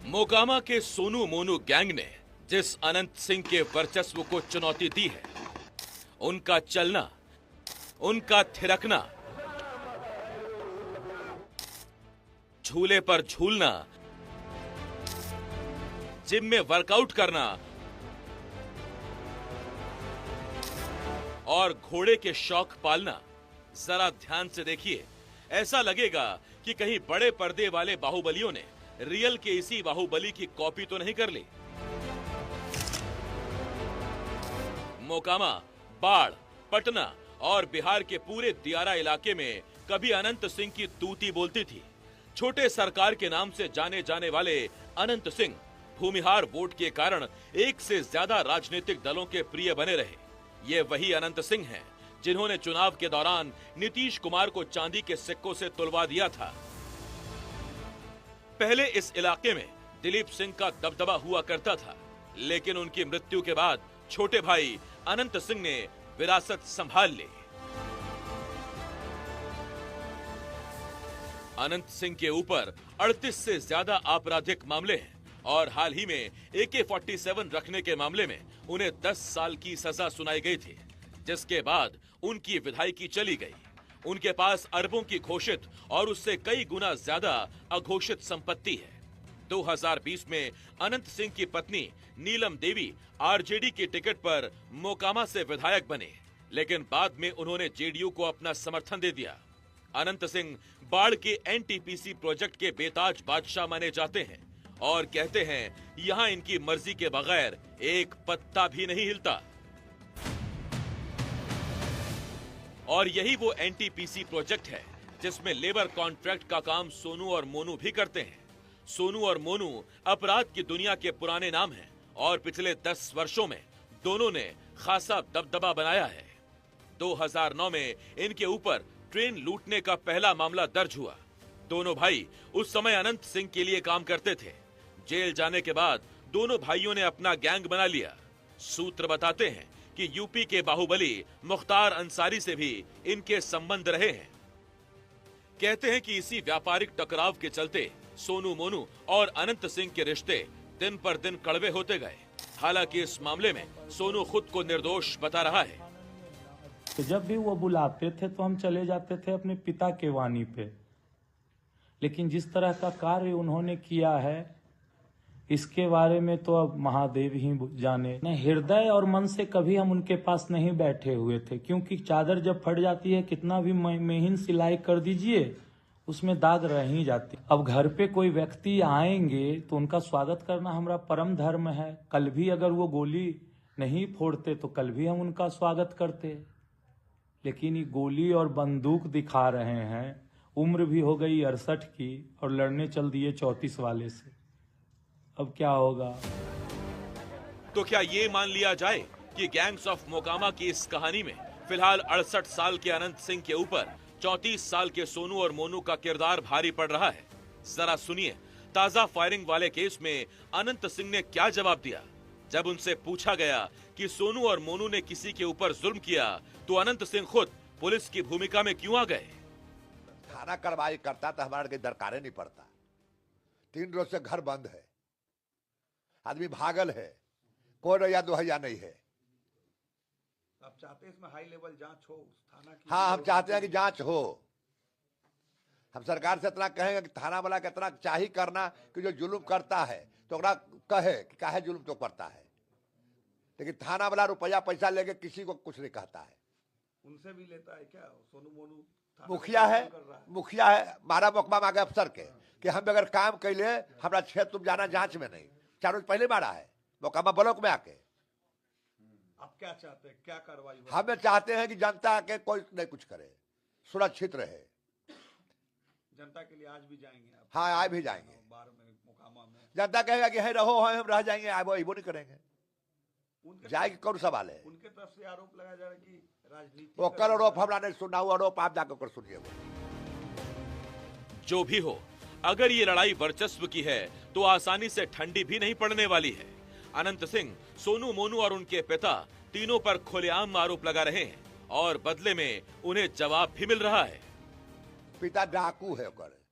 मोकामा के सोनू मोनू गैंग ने जिस अनंत सिंह के वर्चस्व को चुनौती दी है, उनका चलना, उनका थिरकना, झूले पर झूलना, जिम में वर्कआउट करना और घोड़े के शौक पालना, जरा ध्यान से देखिए। ऐसा लगेगा कि कहीं बड़े पर्दे वाले बाहुबलियों ने रियल के इसी बाहुबली की कॉपी तो नहीं कर ली। मोकामा, बाढ़, पटना और बिहार के पूरे दियारा इलाके में कभी अनंत सिंह की तूती बोलती थी। छोटे सरकार के नाम से जाने जाने वाले अनंत सिंह भूमिहार वोट के कारण एक से ज्यादा राजनीतिक दलों के प्रिय बने रहे। ये वही अनंत सिंह हैं जिन्होंने चुनाव के दौरान नीतीश कुमार को चांदी के सिक्कों से तुलवा दिया था। पहले इस इलाके में दिलीप सिंह का दबदबा हुआ करता था, लेकिन उनकी मृत्यु के बाद छोटे भाई अनंत सिंह ने विरासत संभाल ली। अनंत सिंह के ऊपर 38 से ज्यादा आपराधिक मामले हैं और हाल ही में AK-47 रखने के मामले में उन्हें 10 साल की सजा सुनाई गई थी, जिसके बाद उनकी विधायकी चली गई। उनके पास अरबों की घोषित और उससे कई गुना ज्यादा अघोषित संपत्ति है। 2020 में अनंत सिंह की पत्नी नीलम देवी आरजेडी के टिकट पर मोकामा से विधायक बने, लेकिन बाद में उन्होंने जेडीयू को अपना समर्थन दे दिया। अनंत सिंह बाढ़ के NTPC प्रोजेक्ट के बेताज बादशाह माने जाते हैं और कहते हैं यहाँ इनकी मर्जी के बगैर एक पत्ता भी नहीं हिलता। और यही वो NTPC प्रोजेक्ट है जिसमें लेबर कॉन्ट्रैक्ट का काम सोनू और मोनू भी करते हैं। सोनू और मोनू अपराध की दुनिया के पुराने नाम हैं और पिछले 10 वर्षों में दोनों ने खासा दबदबा बनाया है। 2009 में इनके ऊपर ट्रेन लूटने का पहला मामला दर्ज हुआ। दोनों भाई उस समय अनंत सिंह के लिए काम करते थे। जेल जाने के बाद दोनों भाइयों ने अपना गैंग बना लिया। सूत्र बताते हैं कि यूपी के बाहुबली मुख्तार अंसारी से भी इनके संबंध रहे हैं। कहते हैं कि इसी व्यापारिक टकराव के चलते सोनू मोनू और अनंत सिंह के रिश्ते दिन पर दिन कड़वे होते गए। हालांकि इस मामले में सोनू खुद को निर्दोष बता रहा है। तो जब भी वो बुलाते थे तो हम चले जाते थे अपने पिता के वाणी पे, लेकिन जिस तरह का कार्य उन्होंने किया है इसके बारे में तो अब महादेव ही जाने। नहीं, हृदय और मन से कभी हम उनके पास नहीं बैठे हुए थे, क्योंकि चादर जब फट जाती है कितना भी महीन सिलाई कर दीजिए उसमें दाग रह ही जाती। अब घर पे कोई व्यक्ति आएंगे तो उनका स्वागत करना हमारा परम धर्म है। कल भी अगर वो गोली नहीं फोड़ते तो कल भी हम उनका स्वागत करते, लेकिन ये गोली और बंदूक दिखा रहे हैं। उम्र भी हो गई 68 की और लड़ने चल दिए 34 वाले से। अब क्या होगा? तो क्या ये मान लिया जाए कि गैंग्स ऑफ मोकामा की इस कहानी में फिलहाल 68 साल के अनंत सिंह के ऊपर 34 साल के सोनू और मोनू का किरदार भारी पड़ रहा है? जरा सुनिए ताजा फायरिंग वाले केस में अनंत सिंह ने क्या जवाब दिया। जब उनसे पूछा गया कि सोनू और मोनू ने किसी के ऊपर जुल्म किया तो अनंत सिंह खुद पुलिस की भूमिका में क्यों आ गए? थाना कार्रवाई करता तो हमारे दरकारे नहीं पड़ता। 3 रोज से घर बंद है, आदमी भागल है, कोई रैया दुहैया नहीं है। आप चाहते हैं इसमें हाई लेवल जांच हो थाना की? हाँ, हम चाहते हैं कि जांच हो। हम सरकार से इतना कहेंगे कि थाना वाला कितना चाही करना कि जो जुल्म करता है तो कहे कि काहे जुल्म तो करता है, लेकिन थाना वाला रुपया पैसा लेके किसी को कुछ नहीं कहता है। उनसे भी लेता है क्या सोनू मोनू? मुखिया है हमारा मुकमा मांगे अफसर के कि हम अगर काम कैले हमारा क्षेत्र तुम जाना जांच में नहीं। 4 रोज पहले मारा है मोकामा ब्लॉक में आके। आप क्या चाहते हैं, क्या कार्रवाई हो? हमें चाहते हैं कि जनता के कोई नहीं कुछ करे, सुरक्षित रहे। जनता के लिए आज भी जाएंगे आप? हाँ, आज भी जाएंगे। बार में मोकामा में जनता जनता कहेगा कि है रहो, हम रह जाएंगे, आबो वो नहीं करेंगे। जाएगी कौन सवाल है? उनके तरफ से आरोप लगाया जा रहा है कि राजनीति वो कर आरोप हमरा नहीं सुना हुआ आरोप आप जाकर सुनिए। वो जो भी हो, अगर ये लड़ाई वर्चस्व की है तो आसानी से ठंडी भी नहीं पड़ने वाली है। अनंत सिंह, सोनू मोनू और उनके पिता तीनों पर खुलेआम आरोप लगा रहे हैं और बदले में उन्हें जवाब भी मिल रहा है। पिता डाकू है,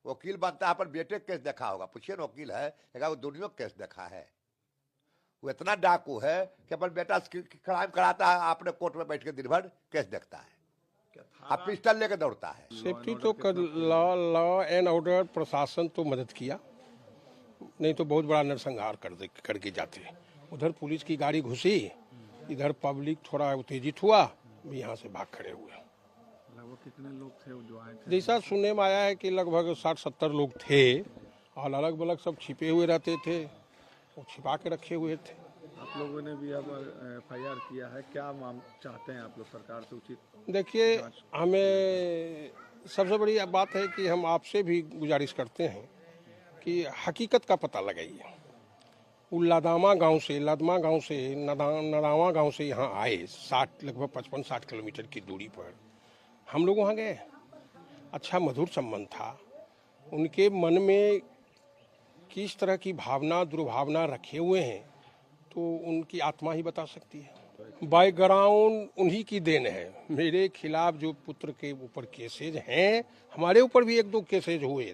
वकील बनता है, पर बेटे केस देखा होगा, पूछिए ना वकील है, वो दुनिया केस देखा है। वो इतना डाकू है कि अपन बेटा क्राइम कराता है, आपने कोर्ट में बैठ के दिन भर केस देखता है, अब पिस्टल लेके दौड़ता है। सेफ्टी तो लॉ एंड ऑर्डर प्रशासन तो मदद किया, नहीं तो बहुत बड़ा नरसंहार करके जाते। उधर पुलिस की गाड़ी घुसी, इधर पब्लिक थोड़ा उत्तेजित हुआ, यहाँ से भाग खड़े हुए। लगभग कितने लोग थे जो आए थे? जैसा सुनने में आया है कि लगभग 60-70 लोग थे और अलग अलग सब छिपे हुए रहते थे, वो छिपा के रखे हुए थे। आप लोगों ने भी अब FIR किया है, क्या चाहते हैं आप लोग सरकार से उचित? देखिए, हमें सबसे बड़ी बात है कि हम आपसे भी गुजारिश करते हैं कि हकीकत का पता लगाइए। वो लदमा गांव से नदावा गांव से यहाँ आए, लगभग 55-60 किलोमीटर की दूरी पर। हम लोग वहाँ गए, अच्छा मधुर संबंध था। उनके मन में किस तरह की भावना दुर्भावना रखे हुए हैं तो उनकी आत्मा ही बता सकती है। बैकग्राउंड उन्हीं की देन है। मेरे खिलाफ जो पुत्र के ऊपर केसेज हैं, हमारे ऊपर भी 1-2 केसेज हुए।